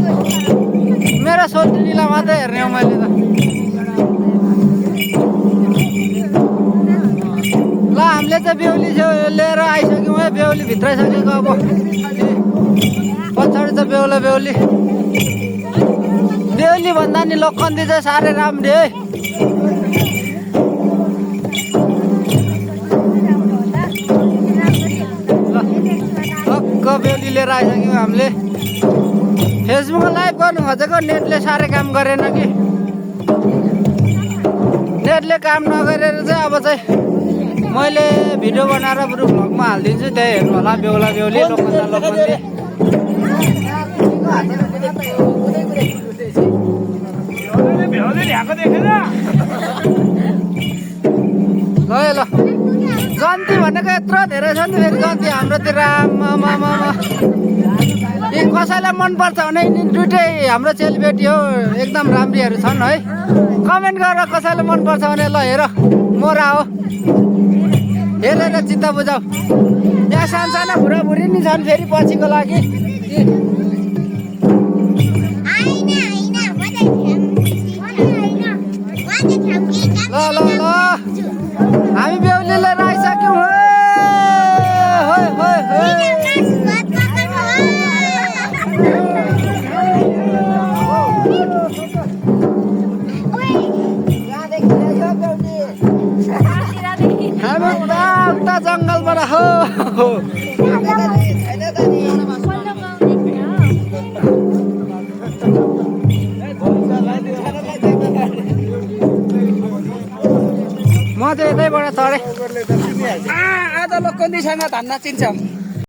मेरो सोल्टीलाई मात्रै हेर्ने हो मैले त। ल हामीले चाहिँ बेहुली लिएर आइसक्यौँ है, बेहुली भित्राइसकेको। अब पछाडि त बेहुला बेहुली। बेहुली भन्दा नि लोखन्दी चाहिँ साह्रै राम्रो है। बेहुली लिएर आइसक्यौँ हामीले। फेसबुकमा लाइभ गर्नु खोजेको नेटले साह्रै काम गरेन कि, नेटले काम नगरेर चाहिँ अब चाहिँ मैले भिडियो बनाएर बरु भ्लगमा हालिदिन्छु, त्यही हेर्नु होला। बेहुला बेहुली लोखन्दा लोखन्दी। गयो ल जन्ती भनेको यत्रो धेरै छ नि त फेरि जन्ती हाम्रोतिर। कसैलाई मनपर्छ भने यिनी दुइटै हाम्रो चेलीबेटी हो, एकदम राम्रीहरू छन् है। कमेन्ट गरेर कसैलाई मनपर्छ भने ल हेर मोरा हो, हेरेर चित्त बुझाऊ। यहाँ सानसाना बुढाबुढी नि छन् फेरि पछिको लागि। ल ल ल हामी बेहुली लिएर आइसक्यौँ। हामी उता जङ्गलबाट हो। म चाहिँ यतैबाट चढेँ। आज लोखन्डीसँग धान्न चिन्छ।